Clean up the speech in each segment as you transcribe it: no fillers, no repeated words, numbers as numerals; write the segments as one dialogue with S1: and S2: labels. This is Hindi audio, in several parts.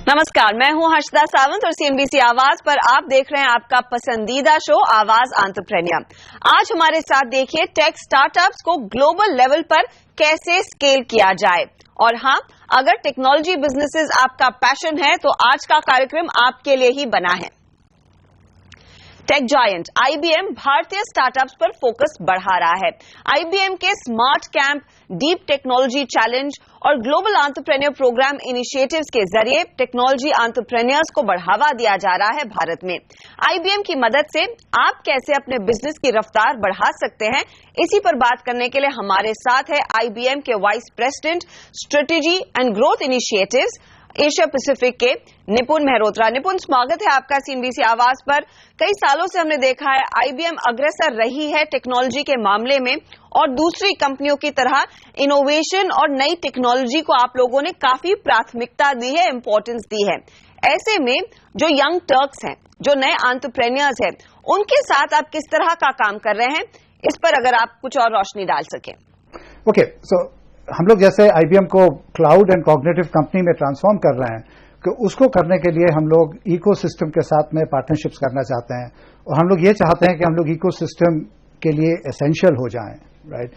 S1: नमस्कार, मैं हूं हर्षदा सावंत और सीएनबीसी आवाज पर आप देख रहे हैं आपका पसंदीदा शो आवाज एंटरप्रेन्योर। आज हमारे साथ देखिए टेक स्टार्टअप्स को ग्लोबल लेवल पर कैसे स्केल किया जाए। और हां, अगर टेक्नोलॉजी बिजनेसेस आपका पैशन है तो आज का कार्यक्रम आपके लिए ही बना है। टेक जायंट आईबीएम भारतीय स्टार्टअप्स पर फोकस बढ़ा रहा है। आईबीएम के smart camp, deep technology challenge और ग्लोबल एंटरप्रेन्योर प्रोग्राम इनिशिएटिव्स के जरिए टेक्नोलॉजी एंटरप्रेन्योर्स को बढ़ावा दिया जा रहा है भारत में। आईबीएम की मदद से आप कैसे अपने बिजनेस की रफ्तार बढ़ा सकते हैं, इसी पर बात करने के लिए हमारे साथ है आईबीएम के vice president strategy and growth initiatives Asia Pacific के निपुण मेहरोत्रा। निपुण, स्वागत है आपका सीएनबीसी आवाज पर। कई सालों से हमने देखा है आईबीएम अग्रसर रही है टेक्नोलॉजी के मामले में और दूसरी कंपनियों की तरह इनोवेशन और नई टेक्नोलॉजी को आप लोगों ने काफी प्राथमिकता दी है, इंपॉर्टेंस दी है। ऐसे में जो यंग टर्क्स हैं, जो नए एंटरप्रेन्योर्स हैं, उनके साथ आप किस तरह का काम कर रहे हैं, इस पर अगर आप कुछ और रोशनी डाल सकें।
S2: ओके, सो हम लोग जैसे आईबीएम को क्लाउड एंड कॉग्निटिव कंपनी में ट्रांसफॉर्म कर रहे हैं कि उसको करने के लिए हम लोग इकोसिस्टम के साथ में पार्टनरशिप्स करना चाहते हैं और हम लोग ये चाहते हैं कि हम लोग इकोसिस्टम के लिए एसेंशियल हो जाएं, राइट।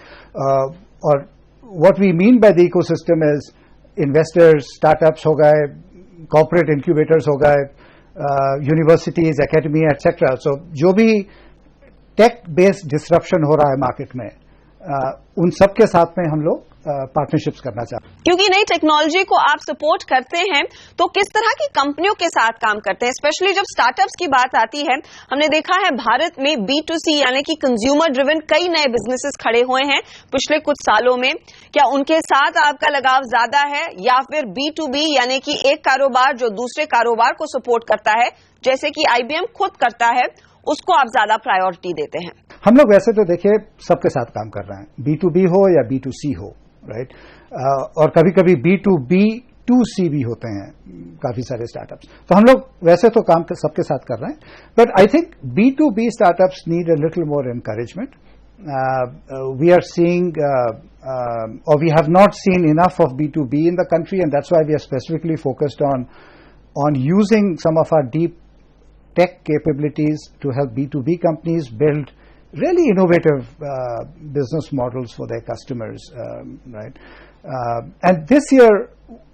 S2: और what we mean by the ecosystem is investors, startups हो गए, कॉर्पोरेट इंक्यूबेटर्स हो गए, यूनिवर्सिटीज, एकेडमी एटसेट्रा। सो जो भी टेक बेस्ड डिसरप्शन हो रहा है मार्केट में, उन सब के साथ में हम लोग पार्टनरशिप्स करना चाहते हैं।
S1: क्योंकि नई टेक्नोलॉजी को आप सपोर्ट करते हैं तो किस तरह की कंपनियों के साथ काम करते हैं, स्पेशली जब स्टार्टअप्स की बात आती है। हमने देखा है भारत में B2C यानी कि कंज्यूमर ड्रिवन कई नए बिजनेसेस खड़े हुए हैं पिछले कुछ सालों में। क्या उनके साथ आपका लगाव ज्यादा है या फिर B2B यानी कि एक कारोबार जो दूसरे कारोबार को सपोर्ट करता है, जैसे कि आईबीएम खुद करता है, उसको आप ज्यादा प्रायोरिटी देते हैं?
S2: हम लोग वैसे तो देखिए सबके साथ काम कर रहे हैं, B2B हो या B2C हो, राइट। और कभी कभी B2B2C भी होते हैं काफी सारे स्टार्टअप्स। तो हम लोग वैसे तो काम सबके साथ कर रहे हैं, but I think B2B startups need a little more encouragement. We are seeing or we have not seen enough of B2B in the country, and that's why we are specifically focused on using some of our deep tech capabilities to help B2B companies build really innovative business models for their customers, right? And this year,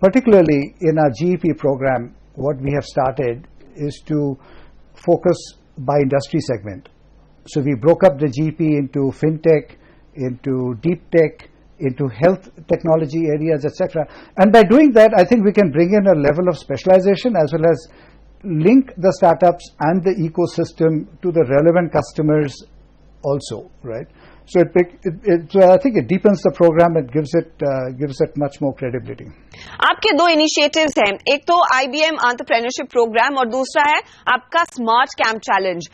S2: particularly in our GEP program, what we have started is to focus by industry segment. So we broke up the GEP into fintech, into deep tech, into health technology areas, etc. And by doing that, I think we can bring in a level of specialization as well as link the startups and the ecosystem to the relevant customers also, right? So I think it deepens the program. It gives it much more credibility.
S1: आपके दो इनिशिएटिव्स हैं, एक तो आईबीएम एंटरप्रेन्योरशिप प्रोग्राम और दूसरा है आपका स्मार्ट कैंप चैलेंज।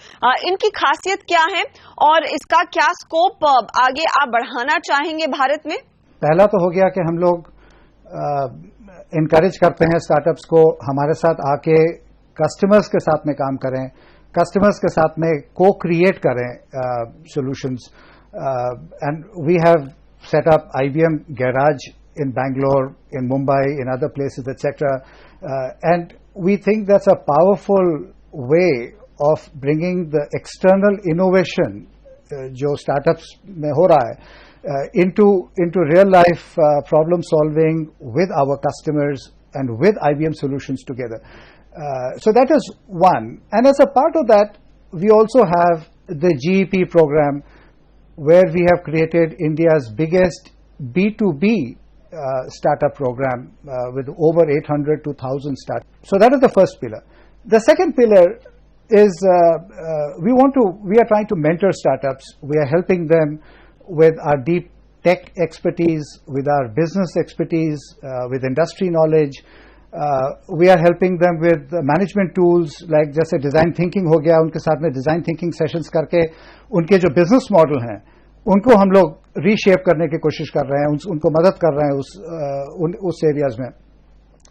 S1: इनकी खासियत क्या है और इसका क्या स्कोप आगे आप बढ़ाना चाहेंगे भारत में?
S2: पहला तो हो गया कि हम लोग इनकरेज करते हैं स्टार्टअप्स को हमारे साथ आके कस्टमर्स के साथ में काम करें, कस्टमर्स के साथ में co-create करें solutions. And we have set up IBM Garage in Bangalore, in Mumbai, in other places, etc. And we think that's a powerful way of bringing the external innovation जो startups में हो रहा है into real life problem solving with our customers and with IBM solutions together. So that is one. And as a part of that, we also have the GEP program where we have created India's biggest B2B startup program with over 800 to 1,000 startups. So that is the first pillar. The second pillar is we are trying to mentor startups. We are helping them with our deep tech expertise, with our business expertise, with industry knowledge. We are helping them with management tools like जैसे डिजाइन थिंकिंग हो गया, उनके साथ में डिजाइन थिंकिंग सेशंस करके उनके जो बिजनेस मॉडल हैं उनको हम लोग रीशेप करने की कोशिश कर रहे हैं, उनको मदद कर रहे हैं उस एरियाज में।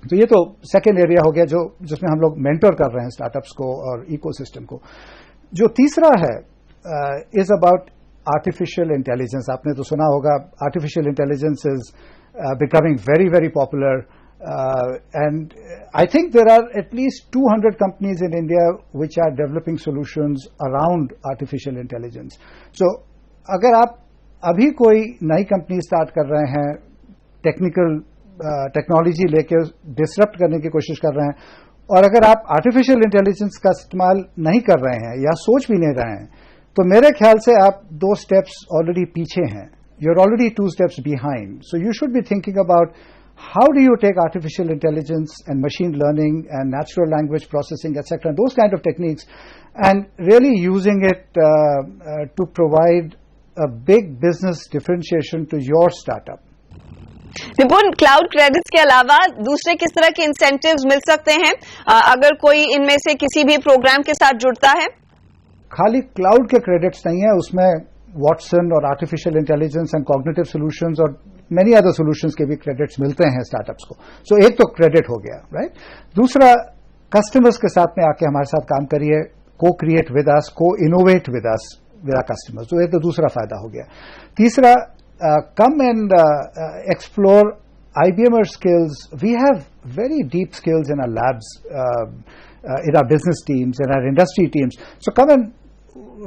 S2: तो ये तो सेकेंड एरिया हो गया जिसमें हम लोग मेंटर कर रहे हैं स्टार्टअप्स को और इकोसिस्टम को। जो तीसरा है इज अबाउट आर्टिफिशियल इंटेलिजेंस। आपने तो सुना होगा artificial intelligence is becoming very very popular And I think there are at least 200 companies in India which are developing solutions around artificial intelligence. So, अगर आप अभी कोई नई कंपनी स्टार्ट कर रहे हैं, टेक्नोलॉजी लेके डिसरप्ट करने की कोशिश कर रहे हैं, और अगर आप आर्टिफिशियल इंटेलिजेंस का इस्तेमाल नहीं कर रहे हैं या सोच भी नहीं रहे हैं, तो मेरे ख्याल से आप 2 स्टेप्स ऑलरेडी पीछे हैं. You're already 2 steps behind. So you should be thinking about how do you take artificial intelligence and machine learning and natural language processing, etc., those kind of techniques, and really using it to provide a big business differentiation to your startup.
S1: निपुण, क्लाउड क्रेडिट्स के अलावा दूसरे किस तरह के इंसेंटिव्स मिल सकते हैं अगर कोई इनमें से किसी भी प्रोग्राम के साथ जुड़ता है?
S2: खाली क्लाउड के क्रेडिट्स नहीं है, उसमें वॉटसन और artificial intelligence and cognitive solutions और मेनी अदर सॉल्यूशंस के भी क्रेडिट्स मिलते हैं स्टार्टअप्स को. सो एक तो क्रेडिट हो गया, राइट. दूसरा, कस्टमर्स के साथ में आके हमारे साथ काम करिए, को create with us, co innovate with us, with our customers. तो ये तो दूसरा फायदा हो गया. तीसरा, come and explore IBMer skills. We have very deep skills in our labs, in our business teams, in our industry teams. So come and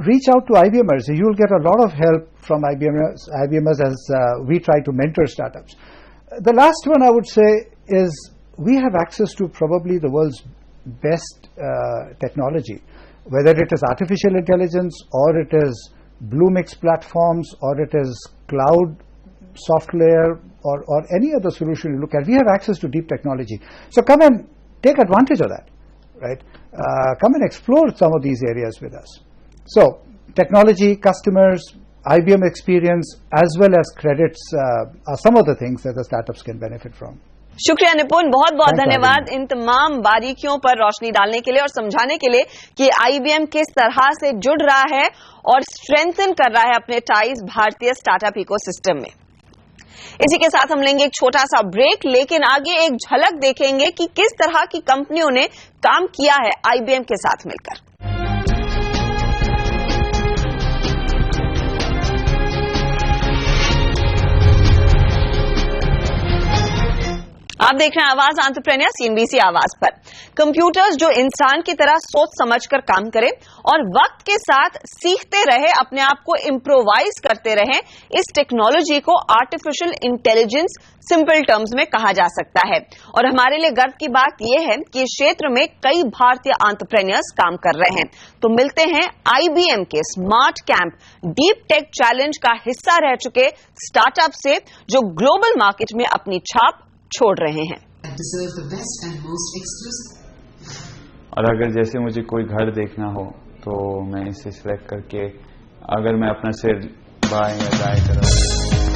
S2: reach out to IBMers. You will get a lot of help from IBMers as we try to mentor startups. The last one I would say is we have access to probably the world's best technology, whether it is artificial intelligence or it is Bluemix platforms or it is cloud software or any other solution you look at. We have access to deep technology. So come and take advantage of that, right? Come and explore some of these areas with us. So technology, customers, IBM experience as well as credits are some of the things that the startups can benefit from.
S1: शुक्रिया निपुण, बहुत बहुत धन्यवाद इन तमाम बारीकियों पर रोशनी डालने के लिए और समझाने के लिए कि आईबीएम किस तरह से जुड़ रहा है और स्ट्रेंथन कर रहा है अपने टाइज भारतीय स्टार्टअप इकोसिस्टम में. इसी के साथ हम लेंगे एक छोटा सा ब्रेक, लेकिन आगे एक झलक देखेंगे कि किस तरह की कंपनियों ने काम किया है आईबीएम के साथ मिलकर. आप देख रहे हैं आवाज एंटरप्रेन्योर सीएनबीसी आवाज पर. कंप्यूटर्स जो इंसान की तरह सोच समझकर काम करें और वक्त के साथ सीखते रहे, अपने आप को इम्प्रोवाइज करते रहे, इस टेक्नोलॉजी को आर्टिफिशियल इंटेलिजेंस सिंपल टर्म्स में कहा जा सकता है. और हमारे लिए गर्व की बात यह है कि इस क्षेत्र में कई भारतीय एंटरप्रेन्योर्स काम कर रहे हैं. तो मिलते हैं आईबीएम के smart camp deep tech challenge का हिस्सा रह चुके स्टार्टअप से जो ग्लोबल मार्केट में अपनी छाप छोड़ रहे हैं.
S3: और अगर जैसे मुझे कोई घर देखना हो तो मैं इसे सिलेक्ट करके अगर मैं अपना सिर बाएं या दाएं करूं.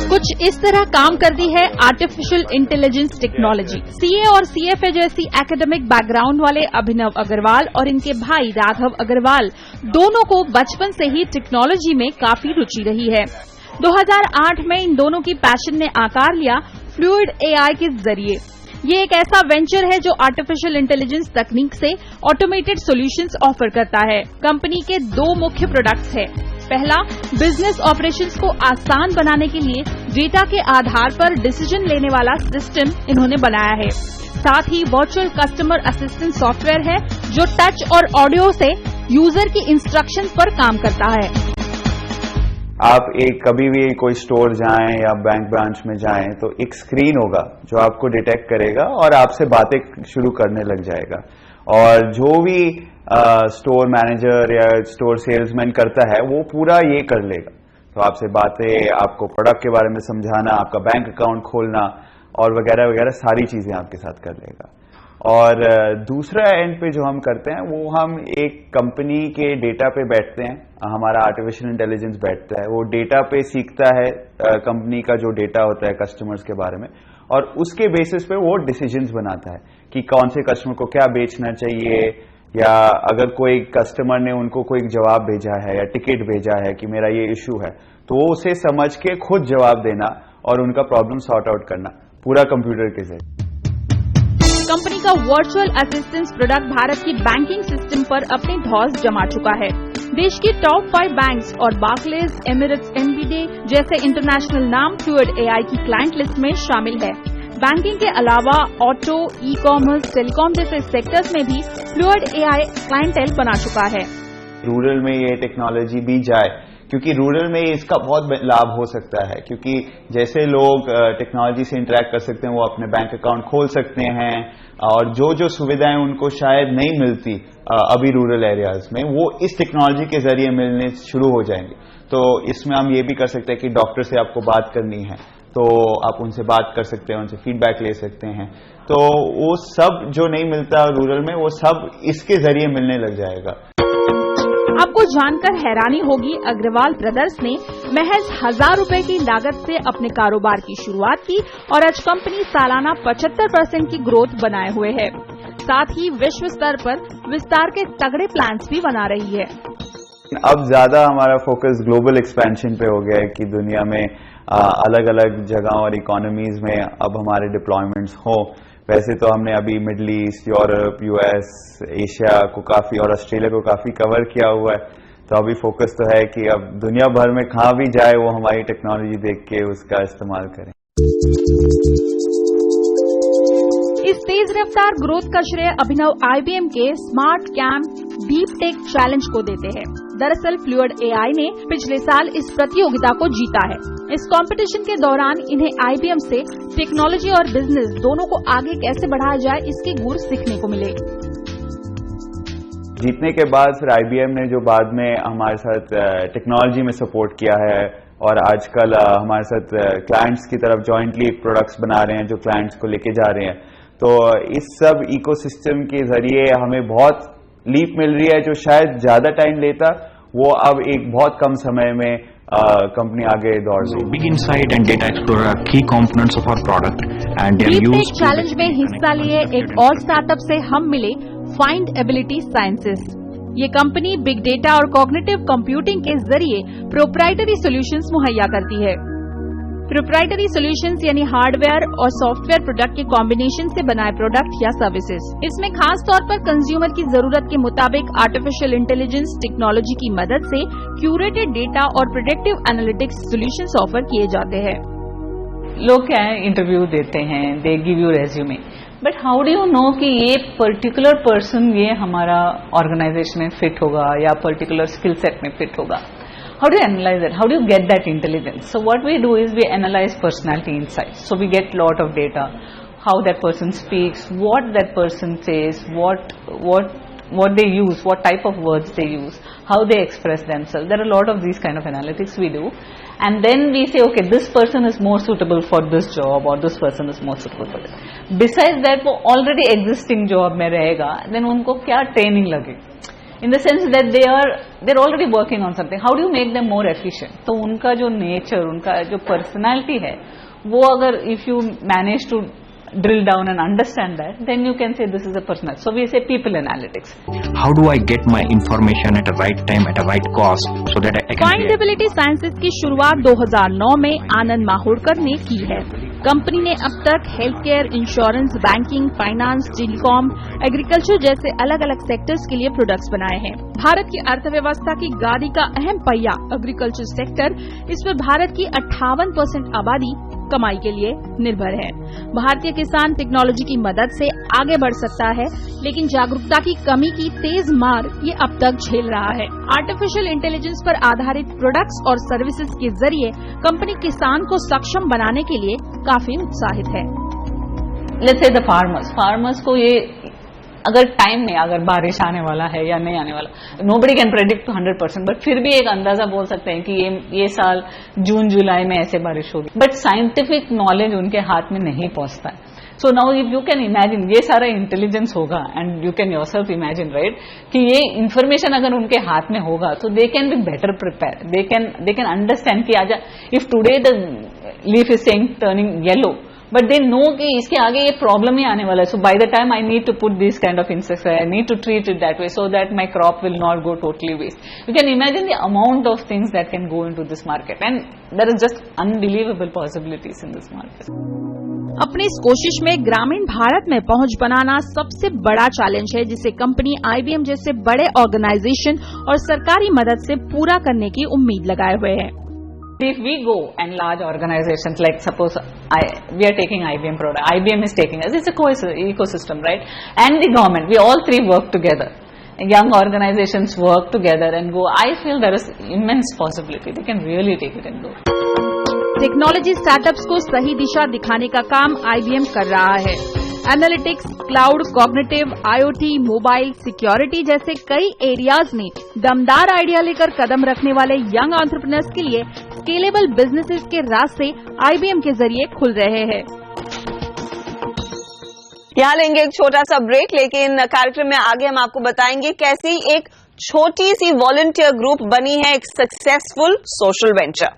S4: कुछ इस तरह काम करती है आर्टिफिशियल इंटेलिजेंस टेक्नोलॉजी. सीए और सीएफए जैसी एकेडमिक बैकग्राउंड वाले अभिनव अग्रवाल और इनके भाई राघव अग्रवाल दोनों को बचपन से ही टेक्नोलॉजी में काफी रुचि रही है. 2008 में इन दोनों की पैशन ने आकार लिया फ्लूइड एआई के जरिए. ये एक ऐसा वेंचर है जो आर्टिफिशियल इंटेलिजेंस तकनीक से ऑटोमेटेड सॉल्यूशंस ऑफर करता है. कंपनी के 2 मुख्य प्रोडक्ट्स है. पहला, बिजनेस ऑपरेशंस को आसान बनाने के लिए डेटा के आधार पर डिसीजन लेने वाला सिस्टम इन्होंने बनाया है. साथ ही वर्चुअल कस्टमर असिस्टेंट सॉफ्टवेयर है जो टच और ऑडियो से यूजर की इंस्ट्रक्शन पर काम करता है.
S3: आप कभी भी कोई स्टोर जाएं या बैंक ब्रांच में जाएं तो एक स्क्रीन होगा जो आपको डिटेक्ट करेगा और आपसे बातें शुरू करने लग जाएगा. और जो भी स्टोर मैनेजर या स्टोर सेल्समैन करता है वो पूरा ये कर लेगा. तो आपसे बातें, आपको प्रोडक्ट के बारे में समझाना, आपका बैंक अकाउंट खोलना और वगैरह वगैरह सारी चीजें आपके साथ कर लेगा. और दूसरा एंड पे जो हम करते हैं वो हम एक कंपनी के डेटा पे बैठते हैं. हमारा आर्टिफिशियल इंटेलिजेंस बैठता है, वो डेटा पे सीखता है कंपनी का जो डेटा होता है कस्टमर्स के बारे में, और उसके बेसिस पे वो डिसीजंस बनाता है कि कौन से कस्टमर को क्या बेचना चाहिए, या अगर कोई कस्टमर ने उनको कोई जवाब भेजा है या टिकट भेजा है कि मेरा ये इश्यू है, तो वो उसे समझ के खुद जवाब देना और उनका प्रॉब्लम सॉर्ट आउट करना पूरा कंप्यूटर के जरिए.
S4: कंपनी का वर्चुअल असिस्टेंस प्रोडक्ट भारत की बैंकिंग सिस्टम पर अपनी धौंस जमा चुका है. देश की टॉप 5 बैंक्स और बार्कलेज, एमिरेट्स, एनबीडी जैसे इंटरनेशनल नाम फ्लूइड एआई की क्लाइंट लिस्ट में शामिल है. बैंकिंग के अलावा ऑटो, ई कॉमर्स, टेलीकॉम जैसे सेक्टर्स में भी फ्लूइड AI क्लाइंटेल बना चुका है।
S3: रूरल में ये टेक्नोलॉजी भी जाए, क्योंकि रूरल में इसका बहुत लाभ हो सकता है, क्योंकि जैसे लोग टेक्नोलॉजी से इंटरेक्ट कर सकते हैं, वो अपने बैंक अकाउंट खोल सकते हैं और जो सुविधाएं उनको शायद नहीं मिलती अभी रूरल एरियाज में, वो इस टेक्नोलॉजी के जरिए मिलने शुरू हो जाएंगे। तो इसमें हम ये भी कर सकते हैं कि डॉक्टर से आपको बात करनी है तो आप उनसे बात कर सकते हैं, उनसे फीडबैक ले सकते हैं। तो वो सब जो नहीं मिलता रूरल में, वो सब इसके जरिए मिलने लग जाएगा।
S4: आपको जानकर हैरानी होगी, अग्रवाल ब्रदर्स ने महज 1000 रुपए की लागत से अपने कारोबार की शुरुआत की और आज कंपनी सालाना 75% की ग्रोथ बनाए हुए है। साथ ही विश्व स्तर पर विस्तार के तगड़े प्लान्स भी बना रही है।
S3: अब ज्यादा हमारा फोकस ग्लोबल एक्सपेंशन पे हो गया है कि दुनिया में अलग अलग जगह और इकोनॉमीज में अब हमारे डिप्लॉयमेंट्स हो। वैसे तो हमने अभी middle east, Europe, US, Asia को काफी और ऑस्ट्रेलिया को काफी कवर किया हुआ है। तो अभी फोकस तो है कि अब दुनिया भर में कहाँ भी जाए वो हमारी टेक्नोलॉजी देख के उसका इस्तेमाल करें।
S4: इस तेज रफ्तार ग्रोथ का श्रेय अभिनव IBM के smart camp deep tech challenge को देते हैं। दरअसल फ्लूइड AI ने पिछले साल इस प्रतियोगिता को जीता है। इस कंपटीशन के दौरान इन्हें IBM से टेक्नोलॉजी और बिजनेस दोनों को आगे कैसे बढ़ाया जाए, इसके गुर सीखने को मिले।
S3: जीतने के बाद फिर IBM ने जो बाद में हमारे साथ टेक्नोलॉजी में सपोर्ट किया है और आजकल हमारे साथ क्लाइंट्स की तरफ जॉइंटली प्रोडक्ट्स बना रहे हैं जो क्लाइंट्स को लेके जा रहे हैं। तो इस सब इकोसिस्टम के जरिए हमें बहुत लीप मिल रही है, जो शायद ज्यादा टाइम लेता वो अब एक बहुत कम समय में कंपनी आगे दौड़ रही है।
S5: Big insight and data explorer are key components of our product and they are used.
S4: Deep tech challenge में हिस्सा लिए एक और स्टार्टअप से हम मिले, फाइंडेबिलिटी साइंसेस। ये कंपनी बिग डेटा और कॉग्निटिव कंप्यूटिंग के जरिए प्रोप्राइटरी सॉल्यूशंस मुहैया करती है। प्रोप्राइटरी सॉल्यूशंस यानी हार्डवेयर और सॉफ्टवेयर प्रोडक्ट के कॉम्बिनेशन से बनाए प्रोडक्ट या सर्विसेज। इसमें खास तौर पर कंज्यूमर की जरूरत के मुताबिक आर्टिफिशियल इंटेलिजेंस टेक्नोलॉजी की मदद से क्यूरेटेड डेटा और प्रेडिक्टिव एनालिटिक्स सॉल्यूशंस ऑफर किए जाते हैं।
S6: लोग क्या है, इंटरव्यू देते हैं, they give you resume, but how do you know कि ये पर्टिकुलर पर्सन ये हमारा ऑर्गेनाइजेशन में फिट होगा या पर्टिकुलर स्किल सेट में फिट होगा? How do you analyze it? How do you get that intelligence? So what we do is we analyze personality insights. So we get lot of data, how that person speaks, what that person says, what they use, what type of words they use, how they express themselves. There are a lot of these kind of analytics we do, and then we say, okay, this person is more suitable for this job, or this person is more suitable for this. Besides that, वो already existing job में रहेगा, then उनको क्या training लगे? In the sense that they're already working on something. How do you make them more efficient? तो उनका जो nature, उनका जो personality है, वो अगर if you manage to drill down and understand that, then you can say this is a personality. So we say people analytics.
S5: How do I get my information at a right time at a right cost so that I can
S4: findability sciences की शुरुआत 2009 में आनंद माहुड़कर ने की है। कंपनी ने अब तक health care, insurance, banking, finance, telecom, agriculture जैसे अलग अलग सेक्टर्स के लिए प्रोडक्ट्स बनाए हैं। भारत की अर्थव्यवस्था की गाड़ी का अहम पहिया एग्रीकल्चर सेक्टर, इस पर भारत की 58% आबादी कमाई के लिए निर्भर है। भारतीय किसान टेक्नोलॉजी की मदद से आगे बढ़ सकता है, लेकिन जागरूकता की कमी की तेज मार ये अब तक झेल रहा है। आर्टिफिशियल इंटेलिजेंस पर आधारित प्रोडक्ट्स और सर्विसेज के जरिए कंपनी किसान को सक्षम बनाने के लिए काफी उत्साहित है।
S6: Let's say the farmers को ये अगर टाइम में अगर बारिश आने वाला है या नहीं आने वाला, nobody can predict 100%, बट फिर भी एक अंदाजा बोल सकते हैं कि ये साल जून जुलाई में ऐसे बारिश होगी, बट साइंटिफिक नॉलेज उनके हाथ में नहीं पहुंचता है। So now if you can imagine, ये सारा इंटेलिजेंस होगा and you can yourself imagine, right, कि ये इंफॉर्मेशन अगर उनके हाथ में होगा तो they can be better prepare, they can understand कि आजा if today the leaf is saying turning yellow, but they know कि इसके आगे ये प्रॉब्लम ही आने वाला है, so by the time I need to put this kind of insecticide, I need to treat it that way so that my crop will not go totally waste. You can imagine the amount of things that can go into this market and there is just unbelievable possibilities in this market.
S4: अपनी इस कोशिश में ग्रामीण भारत में पहुंच बनाना सबसे बड़ा चैलेंज है, जिसे कंपनी IBM जैसे बड़े ऑर्गेनाइजेशन और सरकारी मदद से पूरा करने की उम्मीद लगाए हुए है।
S6: If we go and large organizations like suppose we are taking IBM product. IBM is taking us. It's a ecosystem, right? And the government. We all three work together. Young organizations work together and go. I feel there is immense possibility. They can really take it and go.
S4: Technology startups को सही दिशा दिखाने का काम IBM कर रहा है। Analytics, cloud, cognitive, IoT, mobile, security जैसे कई एरियाज में दमदार आइडिया लेकर कदम रखने वाले यंग एंटरप्रेन्योर्स के लिए स्केलेबल बिजनेसेस के रास्ते IBM के जरिए खुल रहे हैं।
S1: यहाँ लेंगे एक छोटा सा ब्रेक, लेकिन कार्यक्रम में आगे हम आपको बताएंगे कैसी एक छोटी सी वॉलंटियर ग्रुप बनी है एक सक्सेसफुल सोशल वेंचर।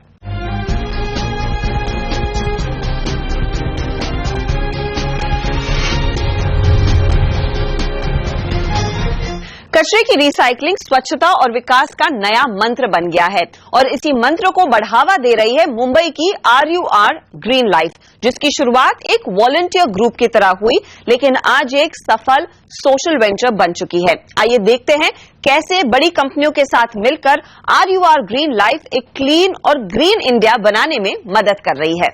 S1: कचरे की रिसाइकलिंग स्वच्छता और विकास का नया मंत्र बन गया है और इसी मंत्र को बढ़ावा दे रही है मुंबई की RUR ग्रीन लाइफ, जिसकी शुरुआत एक वॉलंटियर ग्रुप की तरह हुई लेकिन आज एक सफल सोशल वेंचर बन चुकी है। आइए देखते हैं कैसे बड़ी कंपनियों के साथ मिलकर RUR ग्रीन लाइफ एक क्लीन और ग्रीन इंडिया बनाने में मदद कर रही है।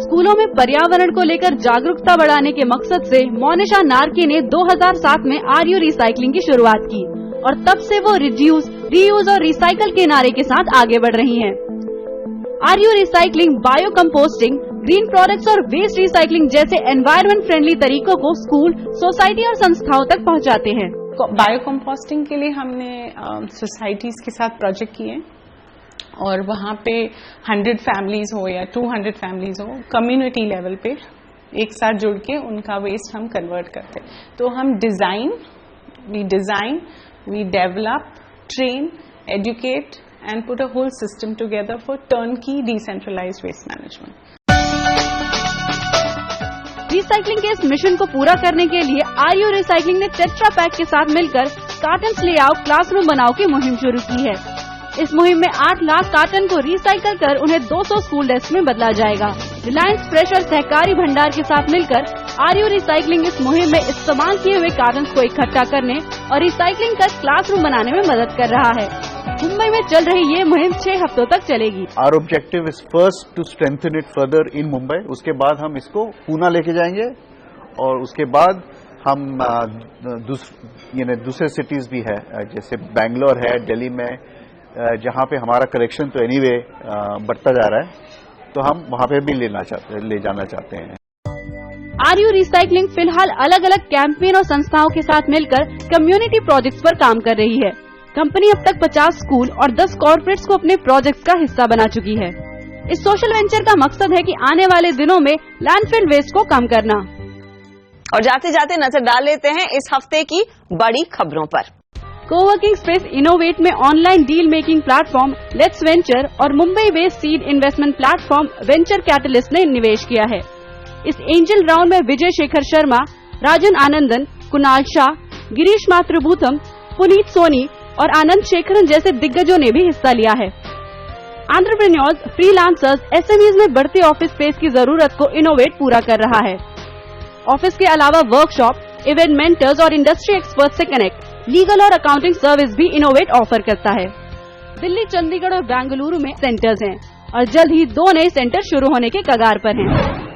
S4: स्कूलों में पर्यावरण को लेकर जागरूकता बढ़ाने के मकसद से मोनिशा नार्की ने 2007 में RU रिसाइकलिंग की शुरुआत की और तब से वो रिड्यूस, रीयूज और रिसाइकल के नारे के साथ आगे बढ़ रही हैं। RU recycling, bio composting, green products और वेस्ट रिसाइकलिंग जैसे एनवायरमेंट फ्रेंडली तरीकों को स्कूल, सोसाइटी और संस्थाओं तक पहुंचाते हैं।
S7: बायो कंपोस्टिंग के लिए हमने सोसाइटीज के साथ प्रोजेक्ट किए और वहाँ पे 100 फैमिलीज हो या 200 फैमिलीज हो, कम्युनिटी लेवल पे एक साथ जुड़ के उनका वेस्ट हम कन्वर्ट करते। तो हम we develop, train, educate and put a whole system together for turnkey decentralised waste management.
S4: Recycling के इस मिशन को पूरा करने के लिए RU रिसाइकलिंग ने टेट्रा पैक के साथ मिलकर कार्टन्स ले आओ, क्लासरूम बनाओ की मुहिम शुरू की है। इस मुहिम में 8 लाख कार्टन को रिसाइकल कर उन्हें 200 स्कूल डेस्क में बदला जाएगा। रिलायंस फ्रेश और सहकारी भंडार के साथ मिलकर RU रिसाइकलिंग इस मुहिम में इस्तेमाल किए हुए कार्टन को इकट्ठा करने और रिसाइकलिंग कर क्लासरूम बनाने में मदद कर रहा है। मुंबई में चल रही ये मुहिम 6 हफ्तों तक चलेगी।
S8: Our objective is first to strengthen it further in Mumbai. उसके बाद हम इसको पूना लेके जाएंगे और उसके बाद हम दूसरे सिटीज भी है, जैसे बैंगलोर है, दिल्ली में, जहां पे हमारा कलेक्शन तो एनीवे बढ़ता जा रहा है, तो हम वहां पे भी ले जाना चाहते हैं।
S4: RU रिसाइकलिंग फिलहाल अलग अलग कैंपेन और संस्थाओं के साथ मिलकर कम्युनिटी प्रोजेक्ट्स पर काम कर रही है। कंपनी अब तक 50 स्कूल और 10 कॉर्पोरेट्स को अपने प्रोजेक्ट्स का हिस्सा बना चुकी है। इस सोशल वेंचर का मकसद है कि आने वाले दिनों में लैंडफिल वेस्ट को कम करना।
S1: और जाते जाते नजर डाल लेते हैं इस हफ्ते की बड़ी खबरों पर।
S4: कोवर्किंग स्पेस इनोवेट में online deal making platform let's venture और Mumbai based seed investment platform venture catalyst ने निवेश किया है। इस एंजल राउंड में विजय शेखर शर्मा, राजन आनंदन, कुणाल शाह, गिरीश मातृभूतम, पुनीत सोनी और आनंद शेखरन जैसे दिग्गजों ने भी हिस्सा लिया है। एंटरप्रेन्योर्स, फ्रीलांसर्स, SMEs में बढ़ती ऑफिस स्पेस की जरूरत को इनोवेट पूरा कर रहा है। ऑफिस के अलावा वर्कशॉप, इवेंट मेंटर्स और इंडस्ट्री एक्सपर्ट से कनेक्ट, लीगल और अकाउंटिंग सर्विस भी इनोवेट ऑफर करता है। दिल्ली, चंडीगढ़ और बेंगलुरु में सेंटर्स हैं और जल्द ही 2 नए सेंटर शुरू होने के कगार पर हैं।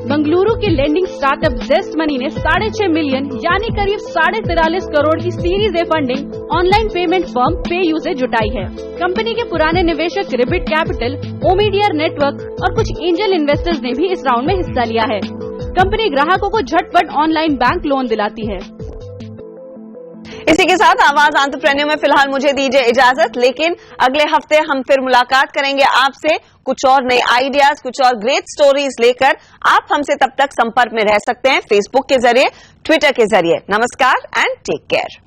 S4: बेंगलुरु के लेंडिंग स्टार्टअप जेस्ट मनी ने 6.5 मिलियन यानी करीब 43.5 करोड़ की series A funding online payment firm PayU से जुटाई है। कंपनी के पुराने निवेशक रिबिट कैपिटल, ओमीडियर नेटवर्क और कुछ एंजल इन्वेस्टर्स ने भी इस राउंड में हिस्सा लिया है। कंपनी ग्राहकों को झटपट ऑनलाइन बैंक लोन दिलाती है।
S1: इसी के साथ आवाज एंटरप्रेन्योर में फिलहाल मुझे दीजिए इजाजत, लेकिन अगले हफ्ते हम फिर मुलाकात करेंगे आपसे कुछ और नए आइडियाज, कुछ और ग्रेट स्टोरीज लेकर। आप हमसे तब तक संपर्क में रह सकते हैं फेसबुक के जरिए, ट्विटर के जरिए। नमस्कार एंड टेक केयर।